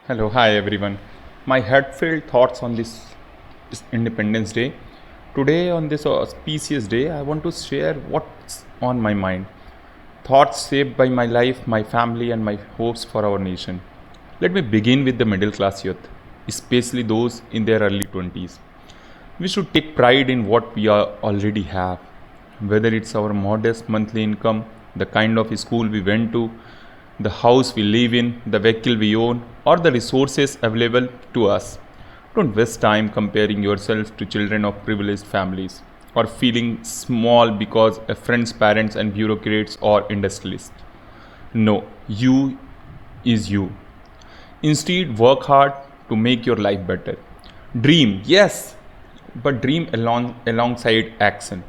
Hello, hi everyone. My heartfelt thoughts on this Independence Day. Today, on this auspicious day, I want to share what's on my mind. Thoughts shaped by my life, my family, and my hopes for our nation. Let me begin with the middle class youth, especially those in their early 20s. We should take pride in what we already have, whether it's our modest monthly income, the kind of school we went to, the house we live in, the vehicle we own, or the resources available to us. Don't waste time comparing yourself to children of privileged families or feeling small because a friend's parents and bureaucrats or industrialists. No, you is you. Instead, work hard to make your life better. Dream, yes, but dream alongside action.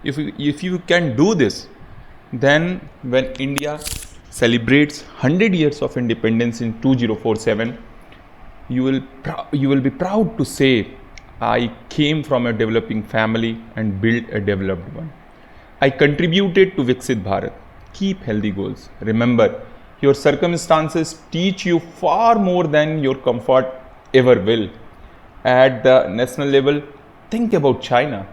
If you can do this, then when India celebrates 100 years of independence in 2047, you will be proud to say, I came from a developing family and built a developed one. I contributed to Viksit Bharat. Keep healthy goals. Remember, your circumstances teach you far more than your comfort ever will. At the national level, think about China,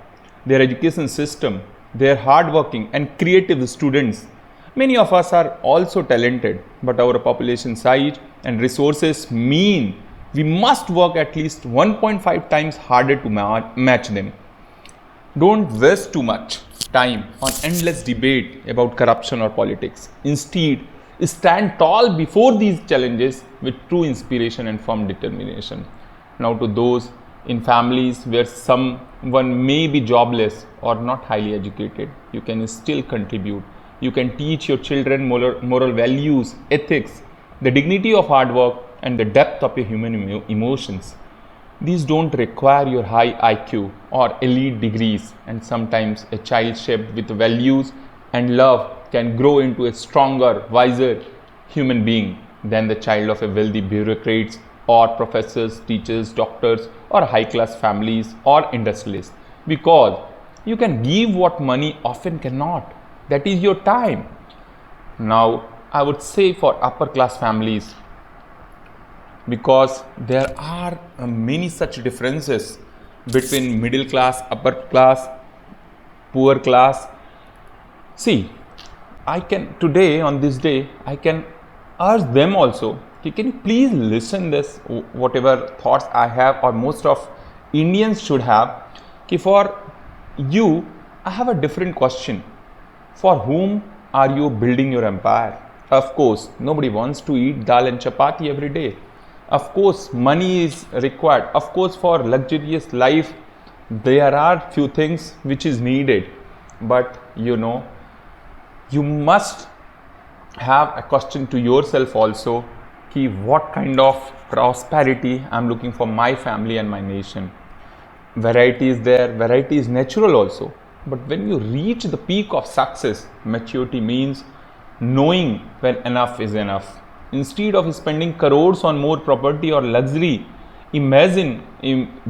their education system, their hardworking and creative students. Many of us are also talented, but our population size and resources mean we must work at least 1.5 times harder to match them. Don't waste too much time on endless debate about corruption or politics. Instead, stand tall before these challenges with true inspiration and firm determination. Now, to those in families where someone may be jobless or not highly educated, you can still contribute. You can teach your children moral values, ethics, the dignity of hard work, and the depth of your human emotions. These don't require your high IQ or elite degrees, and sometimes a child shaped with values and love can grow into a stronger, wiser human being than the child of a wealthy bureaucrats or professors, teachers, doctors, or high class families or industrialists. Because you can give what money often cannot. That is your time. Now, I would say for upper class families, because there are many such differences between middle class, upper class, poor class. See, I can today on this day, I can urge them also, can you please listen this, whatever thoughts I have or most of Indians should have. For you, I have a different question. For whom are you building your empire? Of course, nobody wants to eat dal and chapati every day. Of course, money is required. Of course, for luxurious life, there are few things which is needed. But you must have a question to yourself also, what kind of prosperity I'm looking for my family and my nation. Variety is there, variety is natural also. But when you reach the peak of success, maturity means knowing when enough is enough. Instead of spending crores on more property or luxury,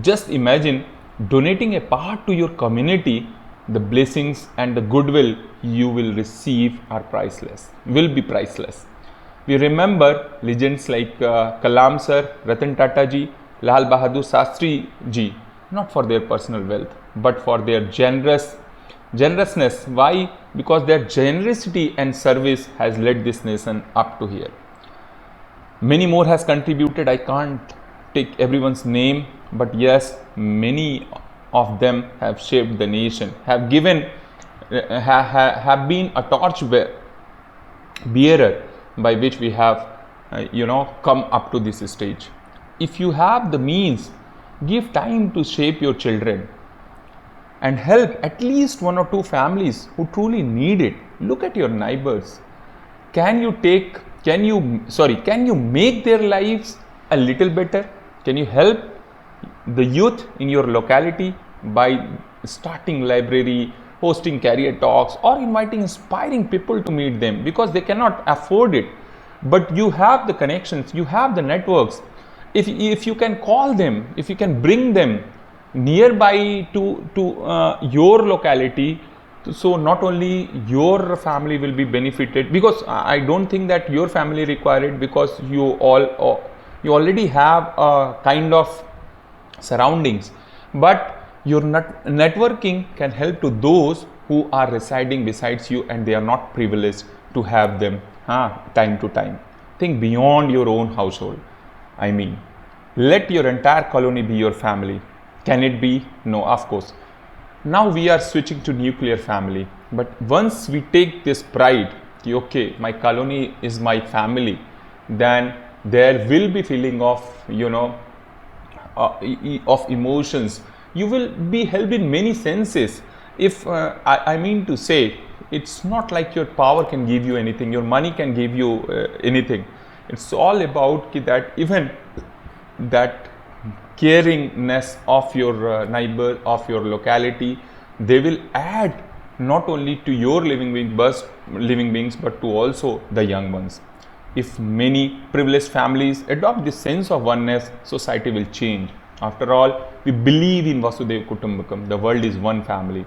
just imagine donating a part to your community. The blessings and the goodwill you will receive will be priceless. We remember legends like Kalam sir, Ratan Tata ji, Lal Bahadur Shastri ji, not for their personal wealth, but for their generousness. Why? Because their generosity and service has led this nation up to here. Many more has contributed. I can't take everyone's name, but yes, many of them have shaped the nation, have been a torch bearer by which we have come up to this stage. If you have the means, give time to shape your children and help at least one or two families who truly need it. Look at your neighbors. Can you make their lives a little better? Can you help the youth in your locality by starting library, hosting career talks, or inviting inspiring people to meet them, because they cannot afford it, but you have the connections, you have the networks. If you can call them, if you can bring them nearby to your locality, so not only your family will be benefited, because I don't think that your family require it, because you all You already have a kind of surroundings, but your networking can help to those who are residing besides you and they are not privileged to have them time to time. Think beyond your own household. I mean, let your entire colony be your family. Can it be? No, of course. Now we are switching to nuclear family, but once we take this pride, okay, my colony is my family, then there will be feeling of, of emotions. You will be helped in many senses. If I mean to say, it's not like your power can give you anything, your money can give you anything. It's all about that even that caringness of your neighbor, of your locality, they will add not only to your living beings but to also the young ones. If many privileged families adopt this sense of oneness, society will change. After all, we believe in Vasudhaiva Kutumbakam. The world is one family.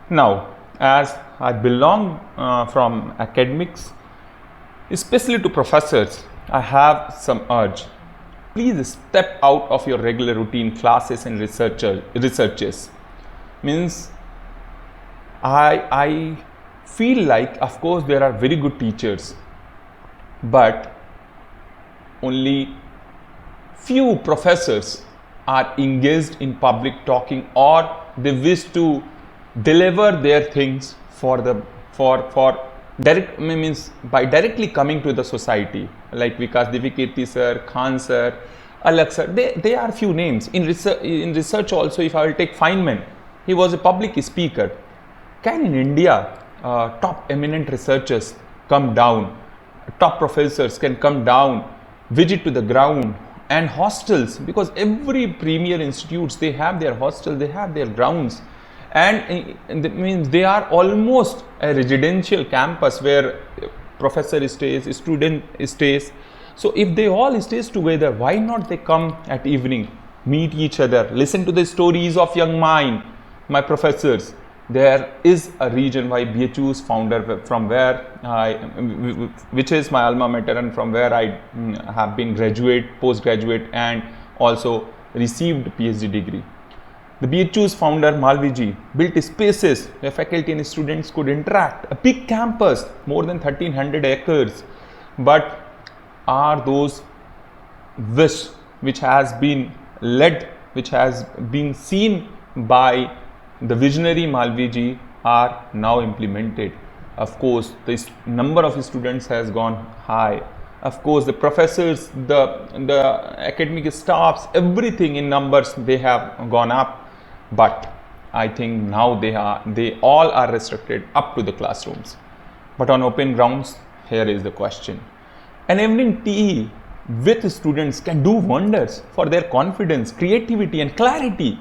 Now, as I belong from academics, especially to professors, I have some urge. Please step out of your regular routine classes and researches. Means I feel like, of course, there are very good teachers, but only few professors are engaged in public talking, or they wish to deliver their things for direct, means by directly coming to the society, like Vikas Divikirti sir, Khan sir, Alak sir. They are few names in research also. If I will take Feynman, he was a public speaker. Can in India top eminent researchers come down, top professors can come down, visit to the ground, and hostels, because every premier institutes, they have their hostels, they have their grounds, and that means they are almost a residential campus where professor stays, student stays. So if they all stays together, why not they come at evening, meet each other, listen to the stories of young mind, my professors. There is a region why BHU's founder, from where which is my alma mater, and from where I have been graduate, postgraduate, and also received PhD degree. The BHU's founder Malviji built spaces where faculty and students could interact, a big campus, more than 1300 acres. But are those wish which has been led, which has been seen by the visionary Malviji, are now implemented? Of course, the number of students has gone high. Of course, the professors, the academic staffs, everything in numbers, they have gone up. But I think now they all are restricted up to the classrooms. But on open grounds, here is the question. An evening tea with students can do wonders for their confidence, creativity, and clarity.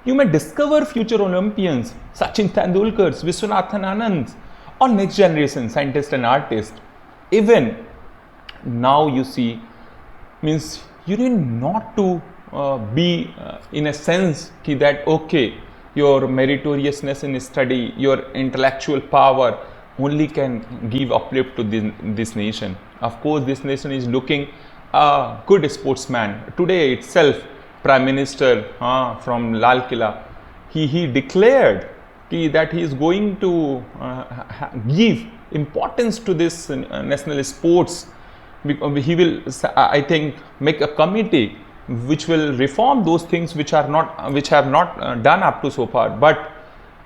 You may discover future Olympians, Sachin Tendulkars, Viswanathan Anands, or next generation scientists and artists. Even now you see, means you need not to be in a sense that okay, your meritoriousness in study, your intellectual power only can give uplift to this nation. Of course, this nation is looking a good sportsman. Today itself, Prime Minister from Lal Killa, he declared that he is going to give importance to this national sports. He will, I think, make a committee which will reform those things which have not done up to so far. But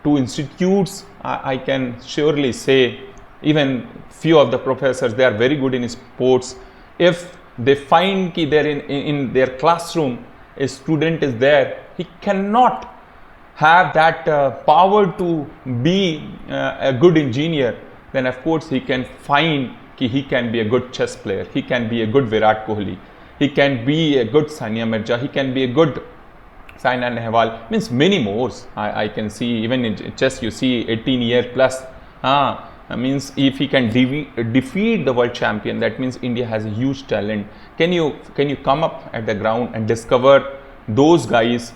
to institutes, I can surely say, even few of the professors, they are very good in sports. If they find that there in their classroom a student is there, he cannot have that power to be a good engineer, then of course he can find he can be a good chess player, he can be a good Virat Kohli, he can be a good Sania Mirza, he can be a good Saina Nehwal, means many more. I can see even in chess you see 18 year plus. Means if he can defeat the world champion, that means India has a huge talent. Can you come up at the ground and discover those guys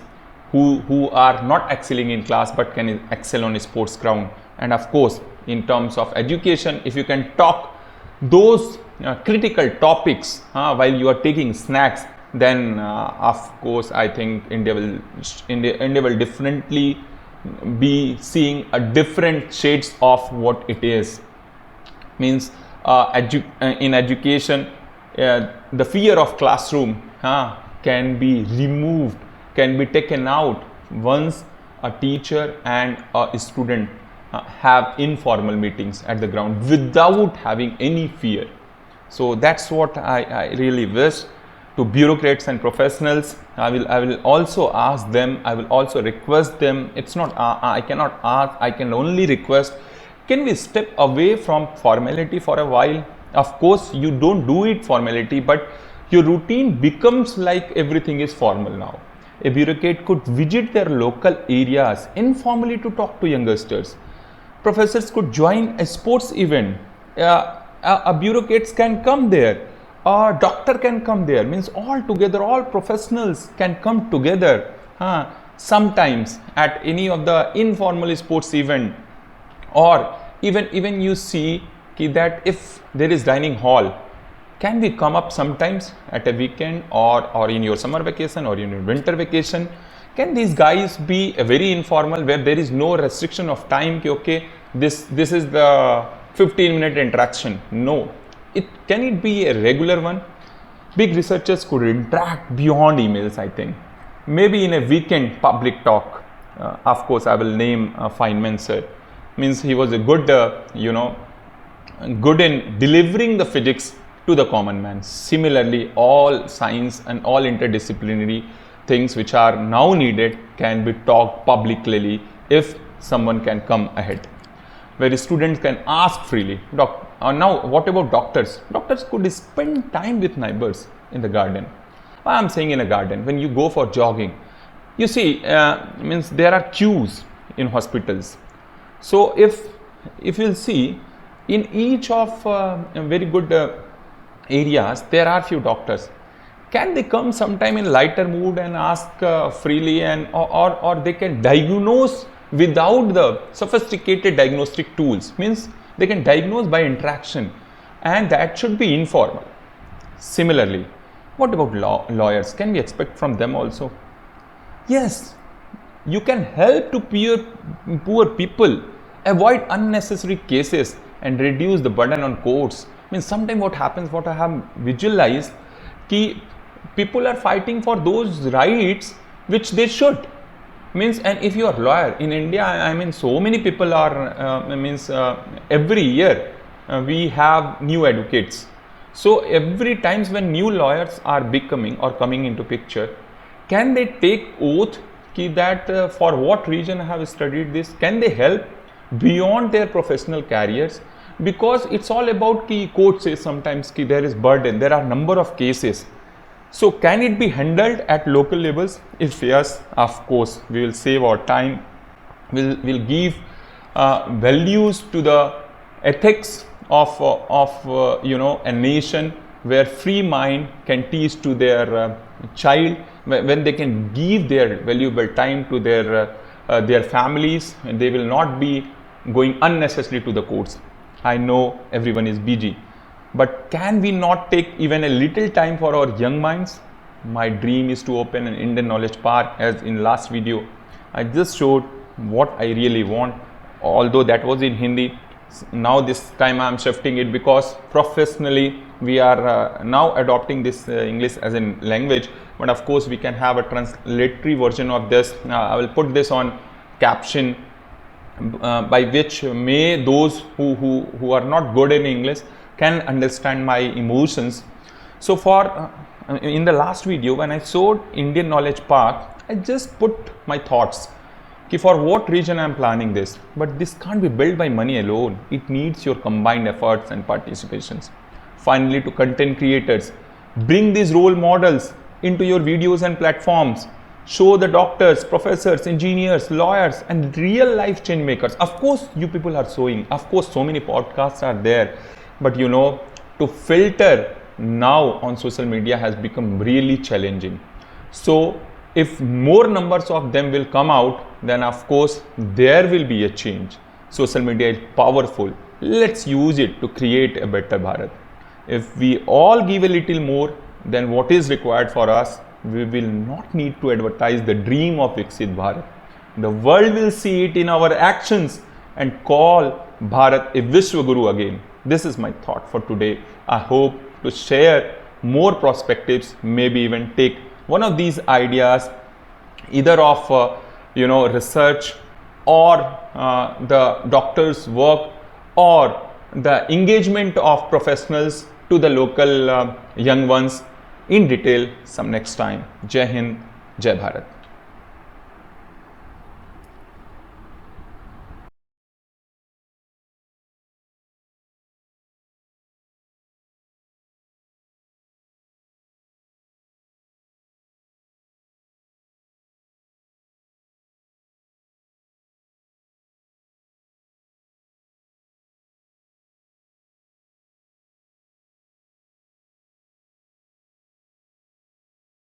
who are not excelling in class but can excel on a sports ground? And of course, in terms of education, if you can talk those critical topics while you are taking snacks, then of course I think India will differently be seeing a different shades of what it is. Means in education, the fear of classroom can be removed, can be taken out once a teacher and a student have informal meetings at the ground without having any fear. So that's what I really wish to bureaucrats and professionals. I will also ask them, I will also request them. It's not I cannot ask, I can only request. Can we step away from formality for a while? Of course, you don't do it formality, but your routine becomes like everything is formal now. A bureaucrat could visit their local areas informally to talk to youngsters. Professors could join a sports event. A bureaucrats can come there. A doctor can come there. Means all together, all professionals can come together. Sometimes at any of the informal sports event, or even you see that if there is dining hall, can we come up sometimes at a weekend or in your summer vacation or in your winter vacation? Can these guys be a very informal where there is no restriction of time? Okay, this is the 15-minute interaction. No, can it be a regular one? Big researchers could interact beyond emails, I think. Maybe in a weekend public talk. Of course, I will name Feynman sir. Means he was a good, good in delivering the physics to the common man. Similarly, all science and all interdisciplinary things which are now needed can be talked publicly if someone can come ahead, where students can ask freely. Now, what about doctors? Doctors could spend time with neighbors in the garden. I am saying in a garden, when you go for jogging, you see, means there are queues in hospitals. So if you'll see, in each of very good areas, there are few doctors. Can they come sometime in lighter mood and ask freely, and or they can diagnose without the sophisticated diagnostic tools? Means they can diagnose by interaction, and that should be informal. Similarly, what about lawyers? Can we expect from them also? Yes, you can help to poor people avoid unnecessary cases and reduce the burden on courts. Means sometimes what happens, what I have visualized, ki people are fighting for those rights which they should. Means, and if you are lawyer in India, I mean, so many people are every year we have new advocates. So every times when new lawyers are becoming or coming into picture, can they take oath that for what reason I have studied this? Can they help beyond their professional careers? Because it's all about court says sometimes there is burden, there are number of cases. So can it be handled at local levels? If yes, of course, we will save our time. We'll give values to the ethics of a nation where free mind can teach to their child, when they can give their valuable time to their families, and they will not be going unnecessarily to the courts. I know everyone is busy, but can we not take even a little time for our young minds? My dream is to open an Indian Knowledge Park. As in last video, I just showed what I really want, although that was in Hindi. Now this time I am shifting it because professionally we are now adopting this English as a language, but of course we can have a translatory version of this. I will put this on caption by which may those who are not good in English can understand my emotions. So for in the last video when I showed Indian Knowledge Park, I just put my thoughts for what reason I am planning this. But this can't be built by money alone. It needs your combined efforts and participations. Finally, to content creators, bring these role models into your videos and platforms. Show the doctors, professors, engineers, lawyers, and real life change makers. Of course, you people are showing. Of course, so many podcasts are there. But to filter now on social media has become really challenging. So if more numbers of them will come out, then of course there will be a change. Social media is powerful. Let's use it to create a better Bharat. If we all give a little more than what is required for us, we will not need to advertise the dream of Viksit Bharat. The world will see it in our actions and call Bharat a Vishwa Guru again. This is my thought for today. I hope to share more perspectives, maybe even take one of these ideas either of research or the doctor's work or the engagement of professionals to the local young ones in detail some next time. Jai Hind, Jai Bharat.